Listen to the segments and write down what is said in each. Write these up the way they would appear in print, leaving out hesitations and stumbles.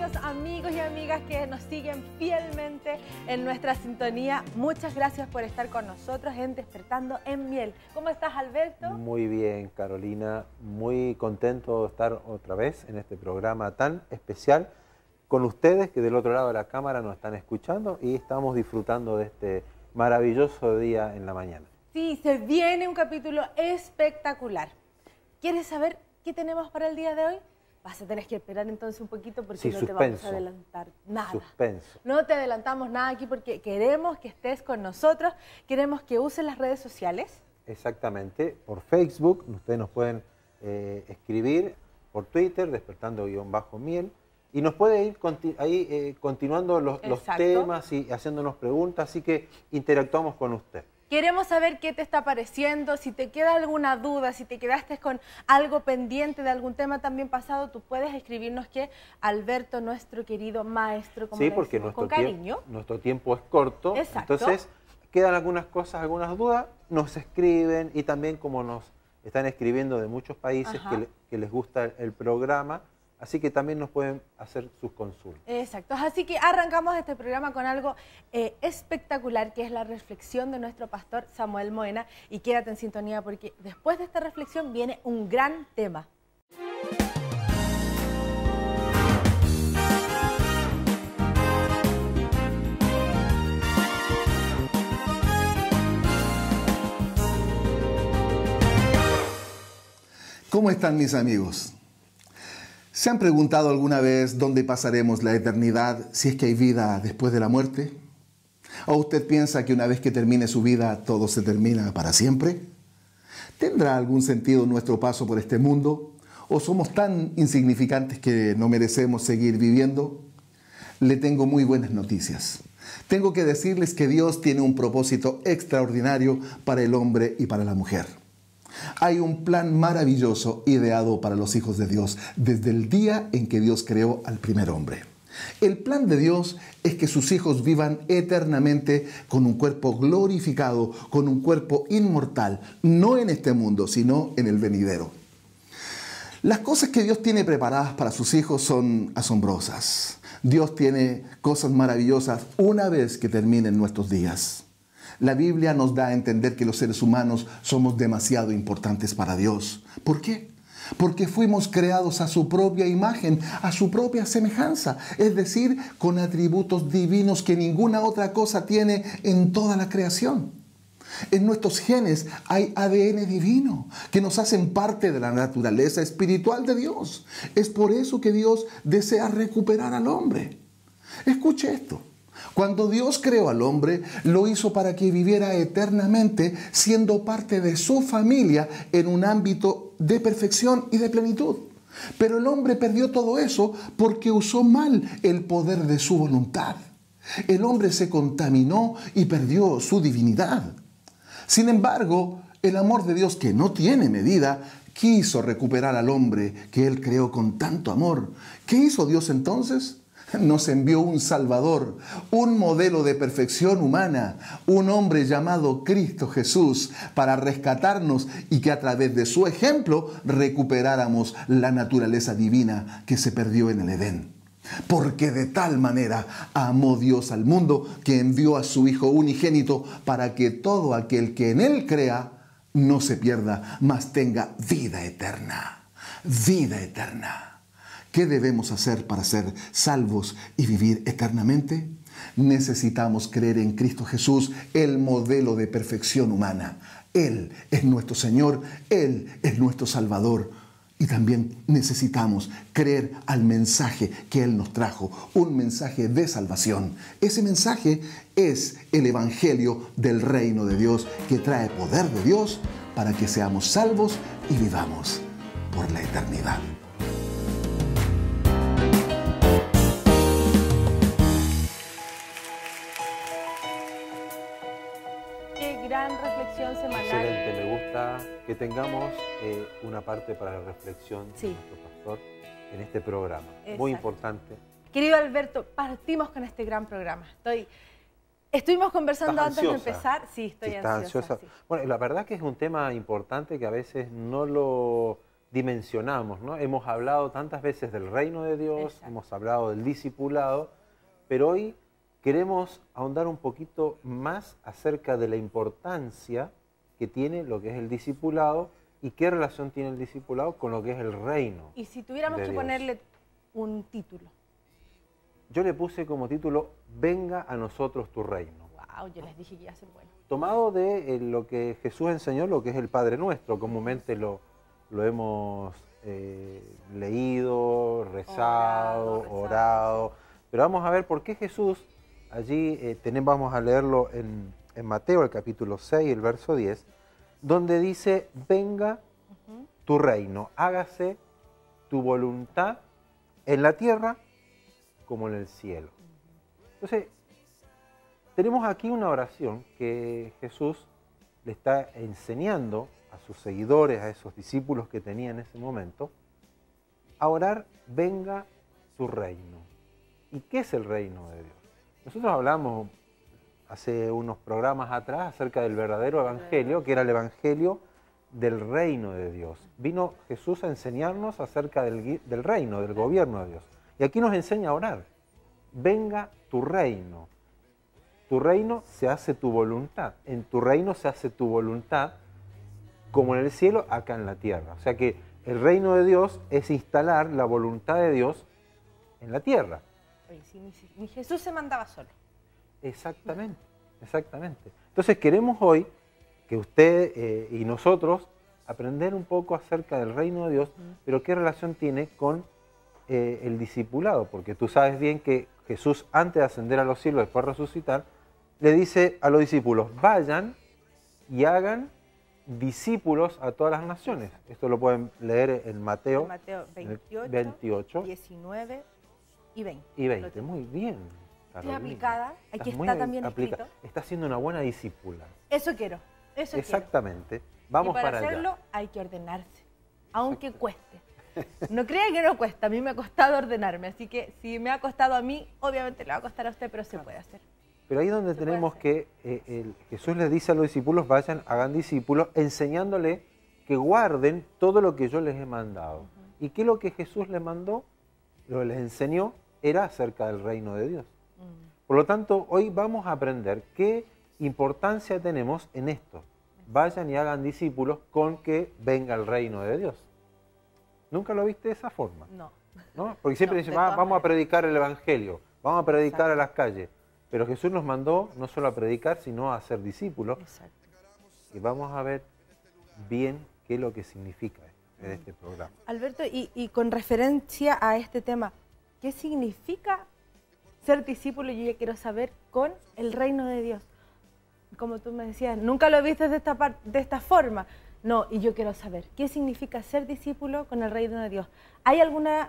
queridos amigos y amigas que nos siguen fielmente en nuestra sintonía. Muchas gracias por estar con nosotros en Despertando en Miel. ¿Cómo estás, Alberto? Muy bien, Carolina. Muy contento de estar otra vez en este programa tan especial con ustedes que del otro lado de la cámara nos están escuchando y estamos disfrutando de este maravilloso día en la mañana. Sí, se viene un capítulo espectacular. ¿Quieres saber qué tenemos para el día de hoy? Vas a tener que esperar entonces un poquito porque sí, no suspenso. te vamos a adelantar nada. Suspenso. No te adelantamos nada aquí porque queremos que estés con nosotros, queremos que uses las redes sociales. Exactamente, por Facebook, ustedes nos pueden escribir, por Twitter, Despertando_Miel, y nos puede ir continuando los temas y haciéndonos preguntas, así que interactuamos con usted. Queremos saber qué te está pareciendo, si te queda alguna duda, si te quedaste con algo pendiente de algún tema también pasado, tú puedes escribirnos que Alberto, nuestro querido maestro, como sí, le porque decimos, con cariño. Nuestro tiempo es corto, exacto. Entonces quedan algunas cosas, algunas dudas, nos escriben y también como nos están escribiendo de muchos países que les gusta el programa, así que también nos pueden hacer sus consultas. Exacto, así que arrancamos este programa con algo espectacular, que es la reflexión de nuestro pastor Samuel Moena. Y quédate en sintonía porque después de esta reflexión viene un gran tema. ¿Cómo están mis amigos? ¿Se han preguntado alguna vez dónde pasaremos la eternidad si es que hay vida después de la muerte? ¿O usted piensa que una vez que termine su vida todo se termina para siempre? ¿Tendrá algún sentido nuestro paso por este mundo? ¿O somos tan insignificantes que no merecemos seguir viviendo? Le tengo muy buenas noticias. Tengo que decirles que Dios tiene un propósito extraordinario para el hombre y para la mujer. Hay un plan maravilloso ideado para los hijos de Dios desde el día en que Dios creó al primer hombre. El plan de Dios es que sus hijos vivan eternamente con un cuerpo glorificado, con un cuerpo inmortal, no en este mundo, sino en el venidero. Las cosas que Dios tiene preparadas para sus hijos son asombrosas. Dios tiene cosas maravillosas una vez que terminen nuestros días. La Biblia nos da a entender que los seres humanos somos demasiado importantes para Dios. ¿Por qué? Porque fuimos creados a su propia imagen, a su propia semejanza, es decir, con atributos divinos que ninguna otra cosa tiene en toda la creación. En nuestros genes hay ADN divino que nos hacen parte de la naturaleza espiritual de Dios. Es por eso que Dios desea recuperar al hombre. Escuche esto. Cuando Dios creó al hombre, lo hizo para que viviera eternamente, siendo parte de su familia en un ámbito de perfección y de plenitud. Pero el hombre perdió todo eso porque usó mal el poder de su voluntad. El hombre se contaminó y perdió su divinidad. Sin embargo, el amor de Dios, que no tiene medida, quiso recuperar al hombre que Él creó con tanto amor. ¿Qué hizo Dios entonces? Nos envió un Salvador, un modelo de perfección humana, un hombre llamado Cristo Jesús, para rescatarnos y que a través de su ejemplo recuperáramos la naturaleza divina que se perdió en el Edén. Porque de tal manera amó Dios al mundo que envió a su Hijo unigénito para que todo aquel que en Él crea no se pierda, mas tenga vida eterna. Vida eterna. ¿Qué debemos hacer para ser salvos y vivir eternamente? Necesitamos creer en Cristo Jesús, el modelo de perfección humana. Él es nuestro Señor, Él es nuestro Salvador. Y también necesitamos creer al mensaje que Él nos trajo, un mensaje de salvación. Ese mensaje es el Evangelio del Reino de Dios, que trae poder de Dios para que seamos salvos y vivamos por la eternidad. Gran reflexión semanal. Excelente, me gusta que tengamos una parte para la reflexión de nuestro pastor en este programa. Exacto. Muy importante. Querido Alberto, partimos con este gran programa. Estuvimos conversando antes de empezar. Sí, estoy ansiosa. Sí. Bueno, la verdad que es un tema importante que a veces no lo dimensionamos, ¿no? Hemos hablado tantas veces del reino de Dios, Exacto. hemos hablado del discipulado, pero hoy queremos ahondar un poquito más acerca de la importancia que tiene lo que es el discipulado y qué relación tiene el discipulado con lo que es el reino. Y si tuviéramos de que Dios. ponerle un título. Yo le puse como título, Venga a nosotros tu reino. Wow, yo les dije que iba a ser bueno. Tomado de lo que Jesús enseñó, lo que es el Padre Nuestro, comúnmente lo hemos leído, rezado, orado. Pero vamos a ver por qué Jesús, allí vamos a leerlo en Mateo, el capítulo 6, el verso 10, donde dice, venga tu reino, hágase tu voluntad en la tierra como en el cielo. Entonces, tenemos aquí una oración que Jesús le está enseñando a sus seguidores, a esos discípulos que tenía en ese momento, a orar, venga tu reino. ¿Y qué es el reino de Dios? Nosotros hablamos hace unos programas atrás acerca del verdadero evangelio, que era el evangelio del reino de Dios. Vino Jesús a enseñarnos acerca del reino, del gobierno de Dios. Y aquí nos enseña a orar. Venga tu reino. Tu reino se hace tu voluntad. En tu reino se hace tu voluntad, como en el cielo, acá en la tierra. O sea que el reino de Dios es instalar la voluntad de Dios en la tierra. Oye, si ni Jesús se mandaba solo. Exactamente, exactamente. Entonces queremos hoy que usted y nosotros aprender un poco acerca del reino de Dios, pero qué relación tiene con el discipulado, porque tú sabes bien que Jesús, antes de ascender a los cielos, después de resucitar, le dice a los discípulos, vayan y hagan discípulos a todas las naciones. Esto lo pueden leer en Mateo, Mateo 28, 19 y 20. y 20. Muy bien. Estoy aplicada, aquí Estás muy está también aplicada. escrito. Está siendo una buena discípula. Eso quiero, eso Exactamente. quiero. Vamos y para para hacerlo allá. hay que ordenarse, aunque cueste. No crea que no cuesta, a mí me ha costado ordenarme, así que si me ha costado a mí, obviamente le va a costar a usted, pero se puede hacer. Pero ahí donde tenemos que, Jesús les dice a los discípulos, vayan, hagan discípulos, enseñándole que guarden todo lo que yo les he mandado. ¿Y qué es lo que Jesús les mandó? Lo que les enseñó era acerca del reino de Dios. Por lo tanto, hoy vamos a aprender qué importancia tenemos en esto. Vayan y hagan discípulos con que venga el reino de Dios. ¿Nunca lo viste de esa forma? No. ¿No? Porque siempre No, dicen, de todas vamos a maneras. predicar el evangelio, vamos a predicar Exacto. a las calles. Pero Jesús nos mandó no solo a predicar, sino a ser discípulos. Exacto. Y vamos a ver bien qué es lo que significa en este programa. Alberto, y con referencia a este tema, ¿qué significa ser discípulo? Yo ya quiero saber con el reino de Dios. Como tú me decías, nunca lo viste de esta forma. No, y yo quiero saber, ¿qué significa ser discípulo con el reino de Dios? ¿Hay alguna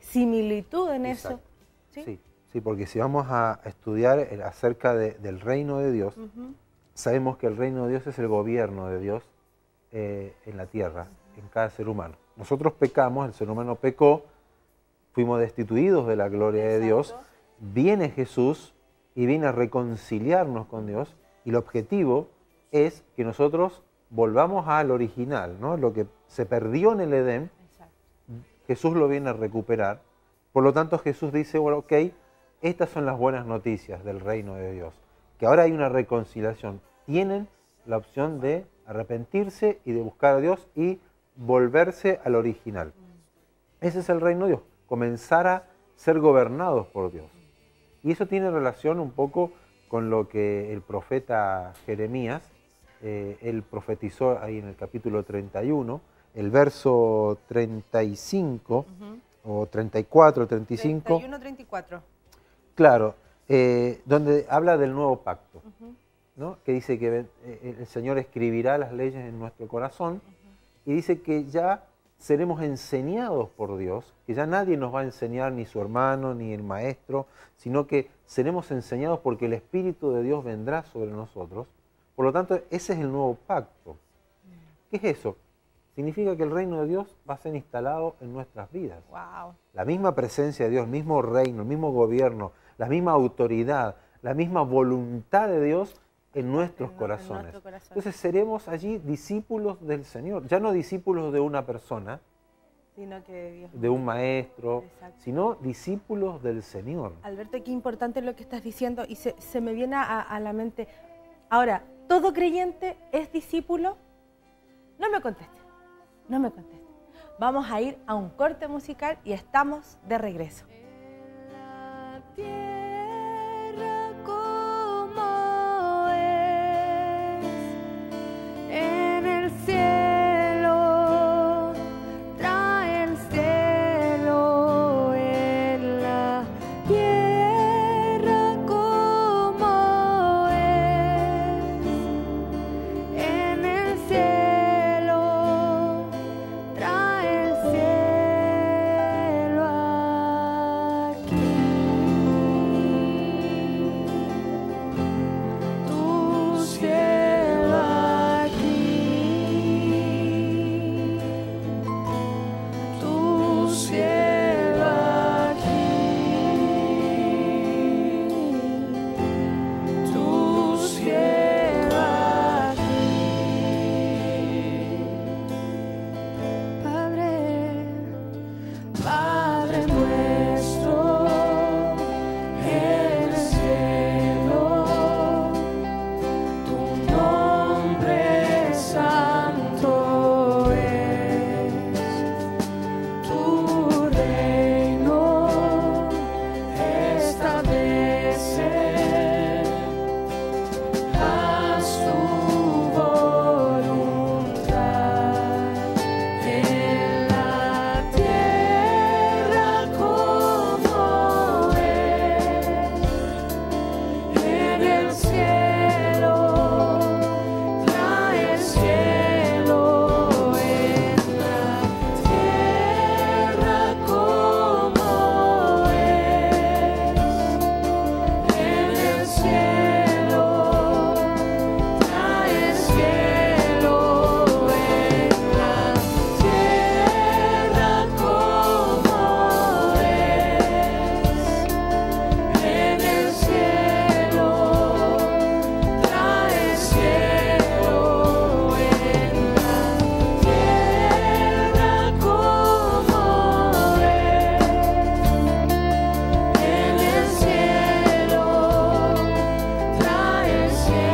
similitud en eso? Exacto. Sí, porque si vamos a estudiar acerca del reino de Dios, sabemos que el reino de Dios es el gobierno de Dios en la tierra, en cada ser humano. Nosotros pecamos, el ser humano pecó, fuimos destituidos de la gloria de Dios, viene Jesús y viene a reconciliarnos con Dios, y el objetivo es que nosotros volvamos al original, ¿no? Lo que se perdió en el Edén, Exacto. Jesús lo viene a recuperar. Por lo tanto, Jesús dice, bueno, ok, estas son las buenas noticias del reino de Dios, que ahora hay una reconciliación. Tienen la opción de arrepentirse y de buscar a Dios y volverse al original. Ese es el reino de Dios, comenzar a ser gobernados por Dios. Y eso tiene relación un poco con lo que el profeta Jeremías, él profetizó ahí en el capítulo 31, el verso 35, o 34, 35. 31, 34. Claro, donde habla del nuevo pacto, ¿no? Que dice que el Señor escribirá las leyes en nuestro corazón y dice que ya seremos enseñados por Dios, que ya nadie nos va a enseñar, ni su hermano, ni el maestro, sino que seremos enseñados porque el Espíritu de Dios vendrá sobre nosotros. Por lo tanto, ese es el nuevo pacto. ¿Qué es eso? Significa que el reino de Dios va a ser instalado en nuestras vidas. Wow. La misma presencia de Dios, el mismo reino, el mismo gobierno, la misma autoridad, la misma voluntad de Dios en nuestros corazones. nuestro corazón. Entonces seremos allí discípulos del Señor, ya no discípulos de una persona, sino que de Dios. De un maestro, Exacto. sino discípulos del Señor. Alberto, qué importante lo que estás diciendo y se me viene a la mente. Ahora, ¿todo creyente es discípulo? No me conteste, no me conteste. Vamos a ir a un corte musical y estamos de regreso. La tierra como es en el cielo, trae el cielo en la tierra como es en el cielo, trae el cielo aquí. Tu cielo aquí, tu cielo aquí, tu cielo aquí. Padre, Padre nuestro en el cielo, tu nombre santo es, tu reino establece, haz tu voluntad en la tierra como es en el cielo, trae el cielo en la tierra como es en el cielo, trae el cielo en la tierra como es en el cielo, trae el cielo en la tierra como es en el cielo, trae el cielo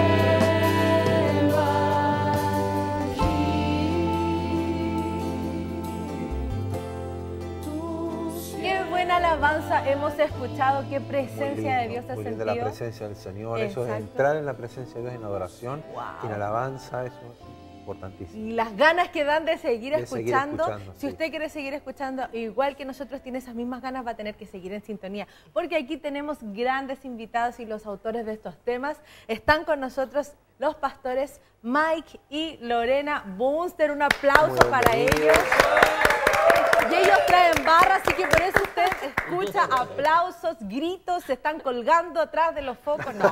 aquí. Qué buena alabanza hemos escuchado, qué Muy presencia de lindo, Dios se ha muy linda sentido. la presencia del Señor. Eso es Exacto. entrar en la presencia de Dios en adoración, Wow. en alabanza, eso es importantísimo. Y las ganas que dan de seguir De seguir escuchando. escuchando, Si sí. usted quiere seguir escuchando, igual que nosotros tiene esas mismas ganas, va a tener que seguir en sintonía. Porque aquí tenemos grandes invitados y los autores de estos temas. Están con nosotros los pastores Mike y Lorena Bunster. Un aplauso Muy para bienvenidos. ellos. Y ellos traen barra, así que por eso usted escucha aplausos, gritos, se están colgando atrás de los focos. No,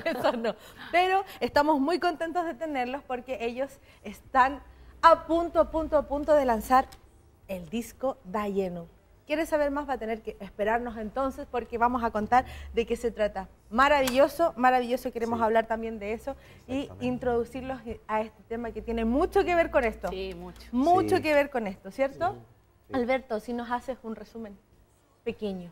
eso no. Pero estamos muy contentos de tenerlos porque ellos están a punto de lanzar el disco Da Lleno. ¿Quieres saber más? Va a tener que esperarnos entonces porque vamos a contar de qué se trata. Maravilloso, maravilloso. Queremos hablar también de eso y introducirlos a este tema que tiene mucho que ver con esto. Sí, mucho. Mucho Sí. que ver con esto, ¿cierto? Sí. Alberto, si nos haces un resumen pequeño.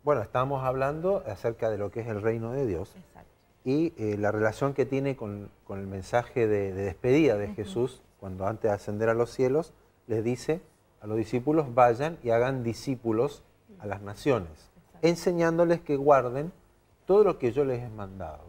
Bueno, estamos hablando acerca de lo que es el reino de Dios Exacto. y la relación que tiene con el mensaje de despedida de Jesús, cuando antes de ascender a los cielos, les dice a los discípulos, vayan y hagan discípulos a las naciones, enseñándoles que guarden todo lo que yo les he mandado.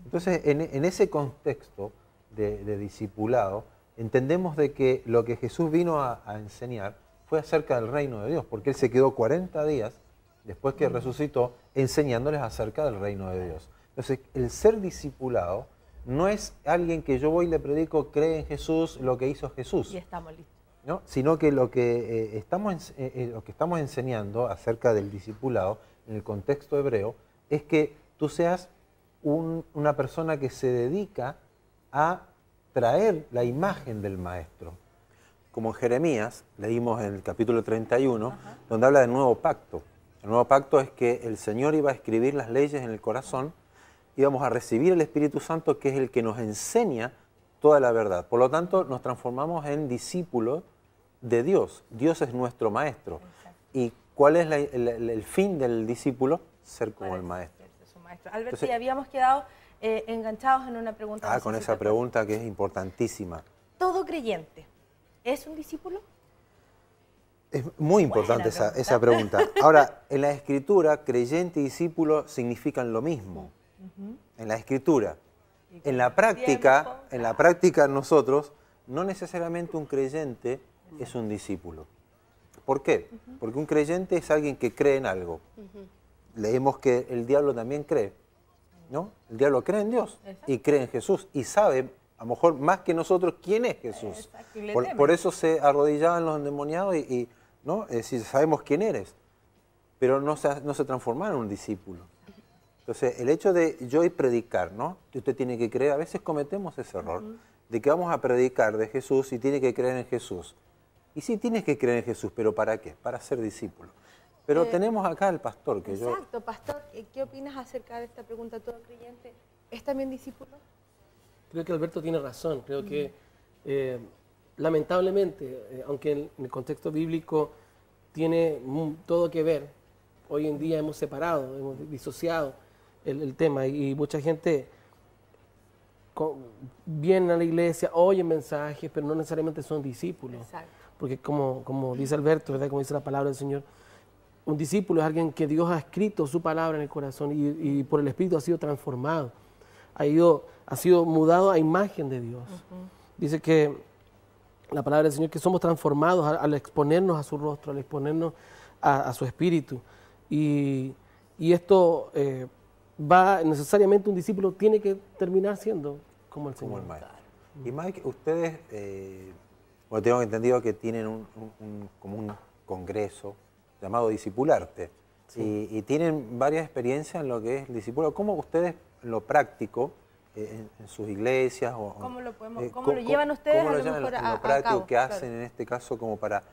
Entonces, en ese contexto de discipulado, entendemos de que lo que Jesús vino a enseñar fue acerca del reino de Dios, porque Él se quedó 40 días, después que resucitó, enseñándoles acerca del reino de Dios. Entonces, el ser discipulado no es alguien que yo voy y le predico, cree en Jesús, lo que hizo Jesús. Y estamos listos. ¿No? Sino que lo que estamos enseñando acerca del discipulado en el contexto hebreo es que tú seas una persona que se dedica a traer la imagen del maestro. Como en Jeremías, leímos en el capítulo 31, donde habla del nuevo pacto. El nuevo pacto es que el Señor iba a escribir las leyes en el corazón, íbamos a recibir el Espíritu Santo, que es el que nos enseña toda la verdad. Por lo tanto, nos transformamos en discípulos de Dios. Dios es nuestro maestro. ¿Y cuál es el fin del discípulo? Ser como el maestro. Alberto, Entonces, y habíamos quedado enganchados en una pregunta. con esa pregunta que es importantísima. ¿Todo creyente es un discípulo? Es muy importante Buena esa pregunta. Ahora, en la Escritura, creyente y discípulo significan lo mismo. En la Escritura. En la práctica nosotros, no necesariamente un creyente es un discípulo. ¿Por qué? Porque un creyente es alguien que cree en algo. Leemos que el diablo también cree, ¿no? El diablo cree en Dios y cree en Jesús y sabe, a lo mejor más que nosotros, quién es Jesús. Por eso se arrodillaban los endemoniados y ¿no? Si sabemos quién eres, pero no se transformaron en un discípulo. Entonces, el hecho de yo ir predicar, ¿no? Que usted tiene que creer, a veces cometemos ese error, de que vamos a predicar de Jesús y tiene que creer en Jesús. Y sí, tienes que creer en Jesús, pero ¿para qué? Para ser discípulo. Pero tenemos acá al pastor que Exacto, pastor, ¿qué opinas acerca de esta pregunta? ¿Todo creyente es también discípulo? Creo que Alberto tiene razón. Creo que lamentablemente, aunque en el contexto bíblico tiene todo que ver, hoy en día hemos separado, hemos disociado el tema y mucha gente viene a la iglesia, oye mensajes, pero no necesariamente son discípulos. Exacto. Porque como dice Alberto, ¿verdad? Como dice la palabra del Señor, un discípulo es alguien que Dios ha escrito su palabra en el corazón y por el Espíritu ha sido transformado, ha sido mudado a imagen de Dios. Dice que la palabra del Señor que somos transformados al exponernos a su rostro, al exponernos a su Espíritu. Y esto va necesariamente, un discípulo tiene que terminar siendo como el Señor. Como el maestro. Y Mike, ustedes, bueno, tengo entendido que tienen como un congreso llamado Discipularte. Sí. Y tienen varias experiencias en lo que es el discipulado. ¿Cómo ustedes, en lo práctico, en sus iglesias? ¿Cómo lo llevan ustedes ¿cómo lo llevan en lo práctico que hacen en este caso como para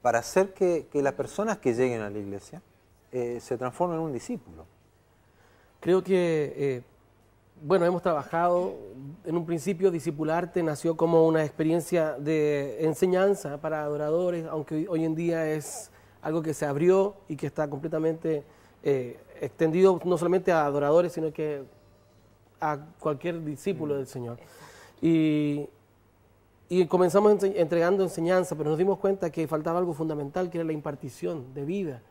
hacer que las personas que lleguen a la iglesia se transformen en un discípulo? Creo que, bueno, hemos trabajado, en un principio Discipularte nació como una experiencia de enseñanza para adoradores, aunque hoy en día es algo que se abrió y que está completamente extendido no solamente a adoradores, sino que a cualquier discípulo del Señor. Y comenzamos entregando enseñanza, pero nos dimos cuenta que faltaba algo fundamental, que era la impartición de vida.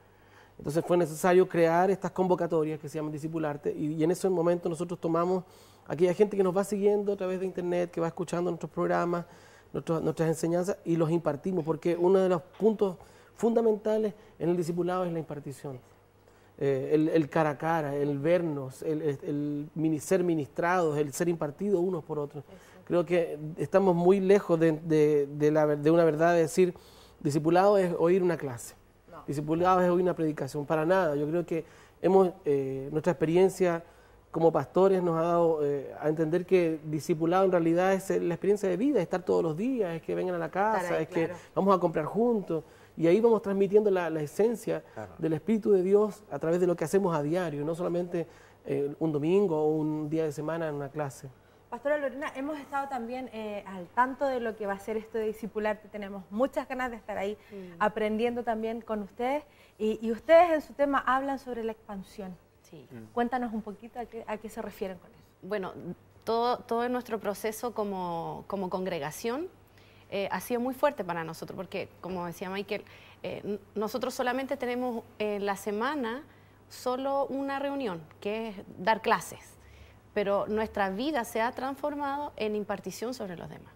Entonces fue necesario crear estas convocatorias que se llaman Discipularte, y en ese momento nosotros tomamos a aquella gente que nos va siguiendo a través de internet, que va escuchando nuestros programas, nuestras enseñanzas, y los impartimos, porque uno de los puntos fundamentales en el discipulado es la impartición. El cara a cara, el vernos, el ser ministrados, el ser impartidos unos por otros. Creo que estamos muy lejos de una verdad de decir, discipulado es oír una clase, discipulado es oír una predicación, para nada. Yo creo que nuestra experiencia como pastores nos ha dado a entender que discipulado en realidad es la experiencia de vida, es estar todos los días, es que vengan a la casa, ahí, que vamos a comprar juntos. Y ahí vamos transmitiendo la esencia del Espíritu de Dios a través de lo que hacemos a diario, no solamente un domingo o un día de semana en una clase. Pastora Lorena, hemos estado también al tanto de lo que va a ser esto de Discipularte. Tenemos muchas ganas de estar ahí aprendiendo también con ustedes. Y ustedes en su tema hablan sobre la expansión. Sí. Cuéntanos un poquito a qué se refieren con eso. Bueno, todo nuestro proceso como congregación ha sido muy fuerte para nosotros, porque, como decía Michael, nosotros solamente tenemos en la semana solo una reunión, que es dar clases, pero nuestra vida se ha transformado en impartición sobre los demás.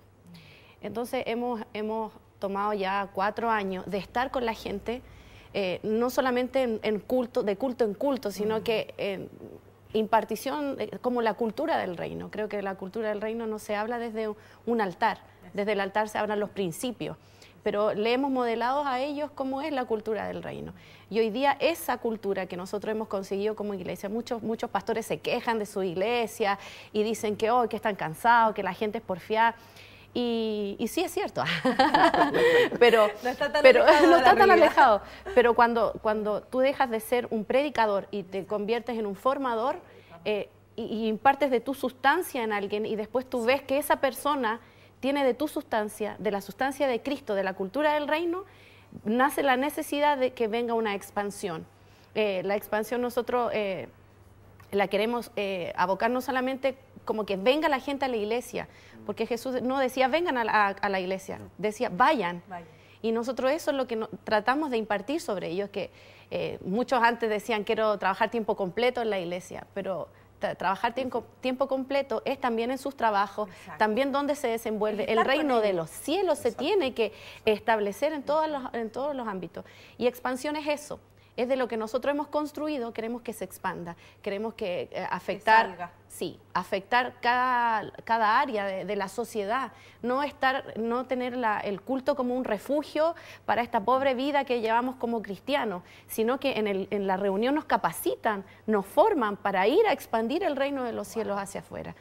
Entonces hemos tomado ya 4 años de estar con la gente, no solamente de culto en culto, sino que impartición como la cultura del reino. Creo que la cultura del reino no se habla desde un altar, desde el altar se hablan los principios, pero le hemos modelado a ellos cómo es la cultura del reino. Y hoy día esa cultura que nosotros hemos conseguido como iglesia, muchos pastores se quejan de su iglesia y dicen que hoy que están cansados, que la gente es porfiada. Y sí es cierto, pero no está tan alejado. Pero cuando tú dejas de ser un predicador y te conviertes en un formador y impartes de tu sustancia en alguien y después tú ves que esa persona tiene de tu sustancia, de la sustancia de Cristo, de la cultura del reino, nace la necesidad de que venga una expansión. La expansión nosotros la queremos abocar no solamente como que venga la gente a la iglesia, porque Jesús no decía vengan a la iglesia, decía vayan. Y nosotros eso es lo que tratamos de impartir sobre ellos, que muchos antes decían quiero trabajar tiempo completo en la iglesia, pero trabajar tiempo completo es también en sus trabajos, también donde se desenvuelve. El reino de los cielos se tiene que establecer en todos los ámbitos. Y expansión es eso. Es de lo que nosotros hemos construido, queremos que se expanda, queremos que afectar cada área de la sociedad, no tener el culto como un refugio para esta pobre vida que llevamos como cristianos, sino que en la reunión nos capacitan, nos forman para ir a expandir el reino de los cielos hacia afuera.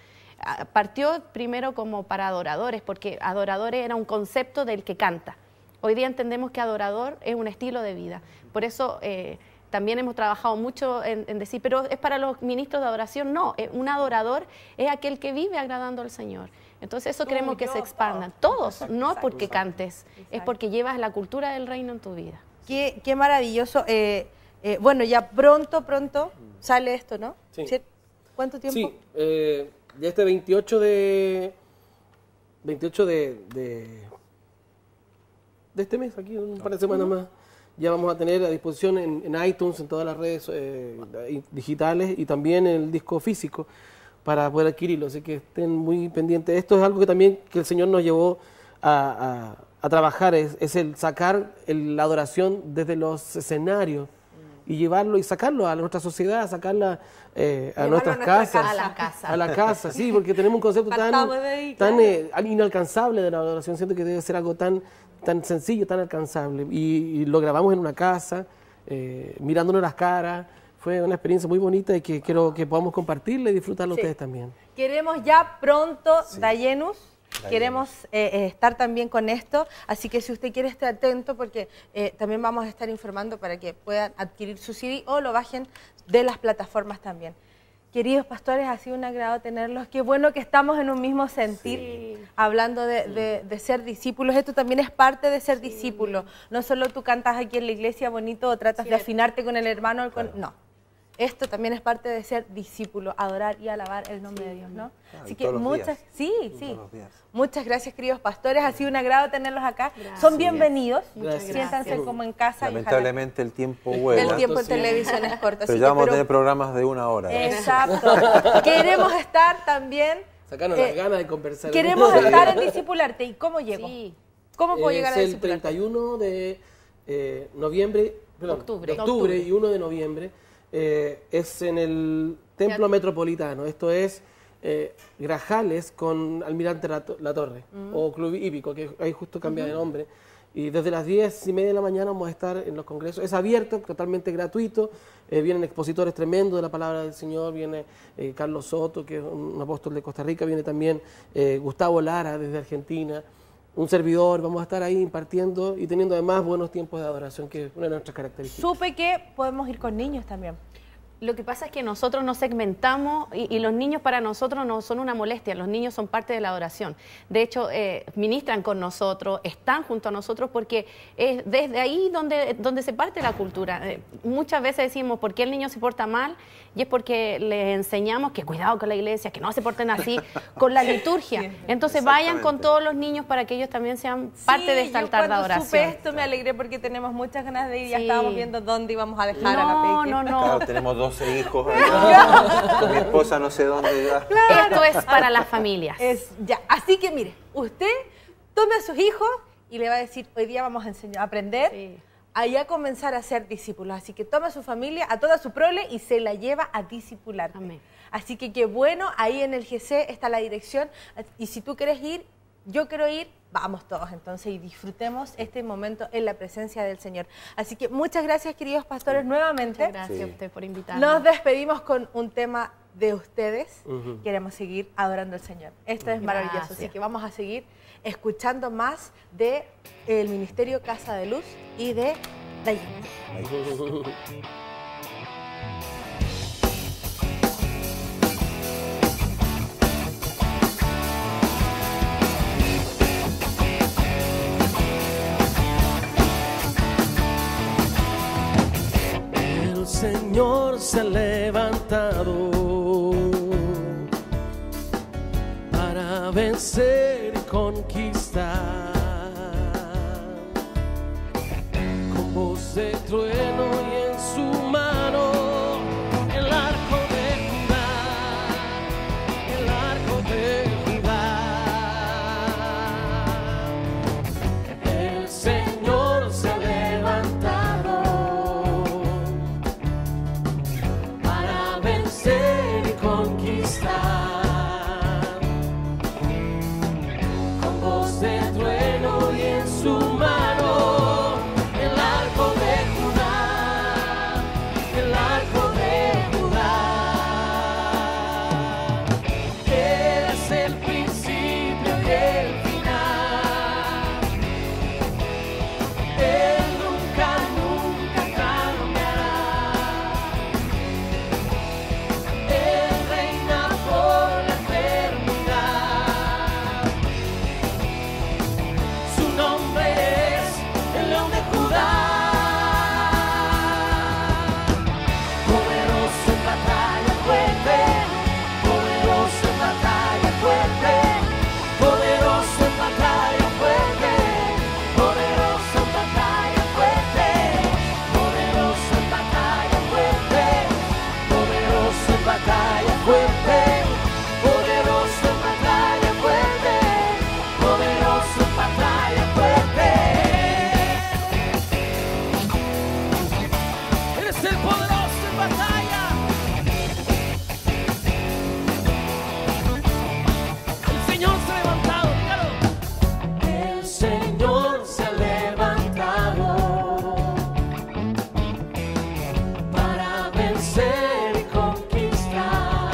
Partió primero como para adoradores, porque adoradores era un concepto del que canta. Hoy día entendemos que adorador es un estilo de vida. Por eso también hemos trabajado mucho en decir, pero es para los ministros de adoración. No, un adorador es aquel que vive agradando al Señor. Entonces eso queremos que se expandan. Todos, no porque cantes, es porque llevas la cultura del reino en tu vida. Qué maravilloso. Bueno, ya pronto sale esto, ¿no? Sí. ¿Cuánto tiempo? Sí, ya este 28 de este mes, aquí un par de semanas más, ya vamos a tener a disposición en iTunes, en todas las redes digitales y también en el disco físico para poder adquirirlo, así que estén muy pendientes. Esto es algo que también que el Señor nos llevó a trabajar, es el sacar la adoración desde los escenarios y llevarlo y sacarlo a nuestra sociedad, sacarla a nuestras casas. A la casa, sí, porque tenemos un concepto tan inalcanzable de la adoración. Siento que debe ser algo tan sencillo, tan alcanzable. Y lo grabamos en una casa, mirándonos las caras. Fue una experiencia muy bonita y que quiero que podamos compartirla y disfrutarla ustedes también. Queremos ya pronto, Dayenus. Queremos estar también con esto, así que si usted quiere estar atento porque también vamos a estar informando para que puedan adquirir su CD o lo bajen de las plataformas también. Queridos pastores, ha sido un agrado tenerlos. Qué bueno que estamos en un mismo sentir, hablando de ser discípulos. Esto también es parte de ser discípulo. No solo tú cantas aquí en la iglesia bonito o tratas de afinarte con el hermano. No. Esto también es parte de ser discípulo, adorar y alabar el nombre de Dios, ¿no? Claro, así que muchas gracias, queridos pastores. Ha sido un agrado tenerlos acá. Son bienvenidos. Siéntanse como en casa. Lamentablemente el tiempo vuela. El tiempo en televisión es corto. Pero ya vamos a tener programas de 1 hora. Exacto. Queremos estar también... Sacarnos las ganas de conversar. Queremos estar en Discipularte. ¿Y cómo llego? ¿Cómo puedo llegar a el Discipularte? 31 de octubre y 1 de noviembre. Es en el Templo Metropolitano. Esto es Grajales con Almirante La Torre o Club Hípico, que ahí justo cambia de nombre. Y desde las 10:30 de la mañana vamos a estar en los congresos. Es abierto, totalmente gratuito. Vienen expositores tremendos de la palabra del Señor. Viene Carlos Soto, que es un apóstol de Costa Rica. Viene también Gustavo Lara desde Argentina. Un servidor. Vamos a estar ahí impartiendo y teniendo además buenos tiempos de adoración, que es una de nuestras características. Supe que podemos ir con niños también. Lo que pasa es que nosotros nos segmentamos y los niños para nosotros no son una molestia, los niños son parte de la adoración. De hecho, ministran con nosotros, están junto a nosotros porque es desde ahí donde se parte la cultura. Muchas veces decimos, ¿por qué el niño se porta mal? Y es porque les enseñamos que cuidado con la iglesia, que no se porten así, con la liturgia. Entonces vayan con todos los niños para que ellos también sean parte de este altar de adoración. Supe esto me alegré porque tenemos muchas ganas de ir, ya estábamos viendo dónde íbamos a dejar a la Peque. No. Claro, tenemos 12 hijos. Con mi esposa no sé dónde va. Esto es para las familias. Así que mire, usted tome a sus hijos y le va a decir, hoy día vamos a enseñar a aprender. Allá comenzar a ser discípulos. Así que toma a su familia, a toda su prole y se la lleva a discipular. Amén. Así que qué bueno, ahí en el GC está la dirección. Y si tú quieres ir, yo quiero ir, vamos todos entonces y disfrutemos este momento en la presencia del Señor. Así que muchas gracias, queridos pastores, nuevamente. Muchas gracias a usted por invitarnos. Nos despedimos con un tema de ustedes. Queremos seguir adorando al Señor. Esto es maravilloso. Así que vamos a seguir escuchando más de el Ministerio Casa de Luz y de Dayenus. Señor se ha levantado para vencer y conquistar. Con voz de trueno y en su mano el arco de Judá, el arco de Judá. El Señor se ha levantado para vencer y conquistar. Con voz de trueno y en su mano el arco de Judá, el arco de Judá. Él es el principio y el final. Él nunca, nunca cambiará. Él reina por la eternidad. Su nombre es el León de Judá. Poderoso en batalla fuerte, poderoso en batalla fuerte, poderoso en batalla fuerte, poderoso en batalla fuerte, poderoso en batalla fuerte, poderoso en batalla fuerte, poderoso en batalla fuerte, poderoso en batalla fuerte. Eres el poderoso en batalla. El Señor se ha levantado, dígalo. El Señor se ha levantado para vencer y conquistar.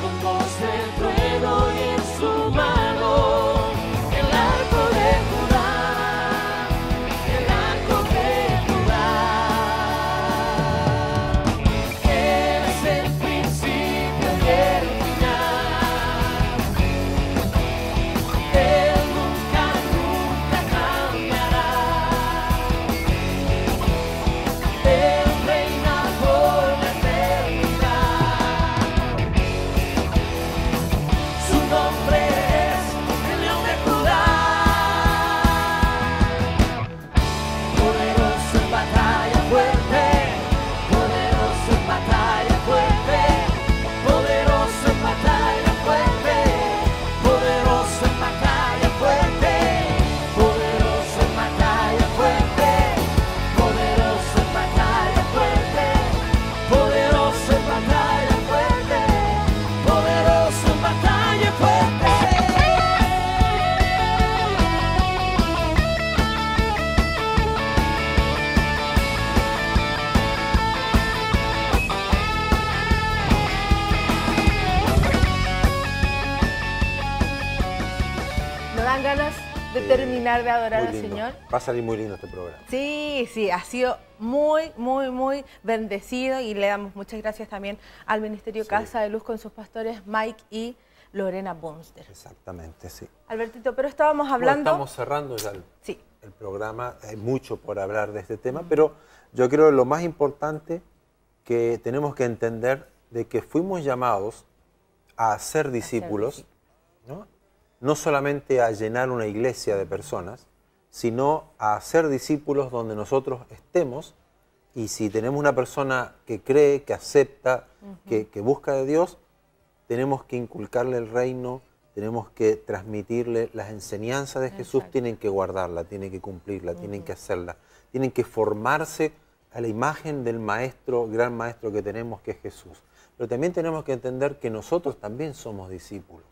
Con voz de trueno y en su mano el arco de Judá, el arco de Judá. Él es el principio y el final. Él nunca, nunca cambiará. Él reina por la eternidad. Su nombre es el León de Judá. Poderoso en batalla fuerte, poderoso en batalla fuerte, poderoso en batalla fuerte, poderoso en batalla fuerte, poderoso en batalla fuerte, poderoso en batalla fuerte, poderoso en batalla fuerte, poderoso en batalla fuerte. ¿No dan ganas de terminar de adorar Muy al lindo. Señor? Va a salir muy lindo este programa. Sí, sí, ha sido muy, muy, muy bendecido y le damos muchas gracias también al Ministerio Sí. Casa de Luz con sus pastores Mike y Lorena Bonster. Exactamente, sí. Albertito, pero estábamos Bueno, hablando... estamos cerrando ya Sí, el programa. Hay mucho por hablar de este tema, pero yo creo que lo más importante que tenemos que entender de que fuimos llamados a ser discípulos, ¿no? No solamente a llenar una iglesia de personas, sino a ser discípulos donde nosotros estemos, y si tenemos una persona que cree, que acepta, que busca de Dios, tenemos que inculcarle el reino, tenemos que transmitirle las enseñanzas de Jesús, Exacto. tienen que guardarla, tienen que cumplirla, tienen que hacerla, tienen que formarse a la imagen del maestro, gran maestro que tenemos, que es Jesús. Pero también tenemos que entender que nosotros también somos discípulos.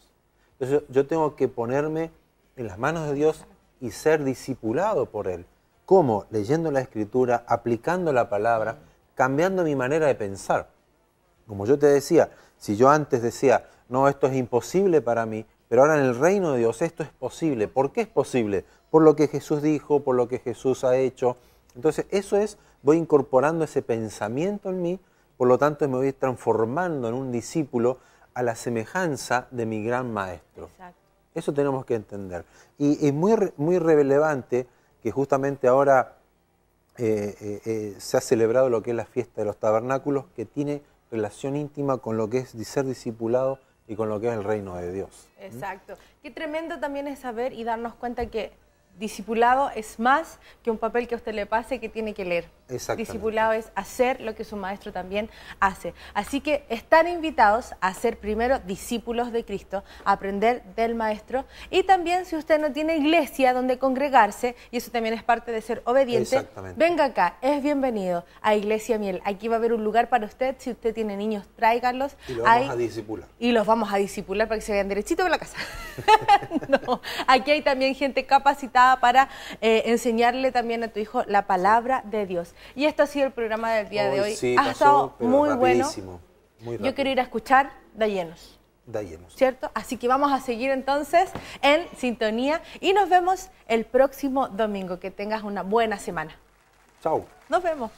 Entonces yo tengo que ponerme en las manos de Dios y ser discipulado por Él. ¿Cómo? Leyendo la Escritura, aplicando la palabra, cambiando mi manera de pensar. Como yo te decía, si yo antes decía, no, esto es imposible para mí, pero ahora en el reino de Dios esto es posible. ¿Por qué es posible? Por lo que Jesús dijo, por lo que Jesús ha hecho. Entonces eso es, voy incorporando ese pensamiento en mí, por lo tanto me voy transformando en un discípulo a la semejanza de mi gran maestro. exacto. Eso tenemos que entender. Y es muy relevante que justamente ahora se ha celebrado lo que es la fiesta de los tabernáculos, que tiene relación íntima con lo que es ser discipulado y con lo que es el reino de Dios. Exacto. Qué tremendo también es saber y darnos cuenta que discipulado es más que un papel que a usted le pase que tiene que leer. Discipulado es hacer lo que su maestro también hace. Así que están invitados a ser primero discípulos de Cristo, a aprender del maestro, y también si usted no tiene iglesia donde congregarse, y eso también es parte de ser obediente, venga acá, es bienvenido a Iglesia Miel. Aquí va a haber un lugar para usted. Si usted tiene niños, tráiganlos. Y los vamos a discipular. Y los vamos a discipular para que se vayan derechito de la casa. No, aquí hay también gente capacitada para enseñarle también a tu hijo la palabra de Dios. Y esto ha sido el programa del día de hoy. Sí, ha estado muy bueno. Muy Yo quiero ir a escuchar Da Llenos. Da Llenos. ¿Cierto? Así que vamos a seguir entonces en sintonía y nos vemos el próximo domingo. Que tengas una buena semana. Chao. Nos vemos.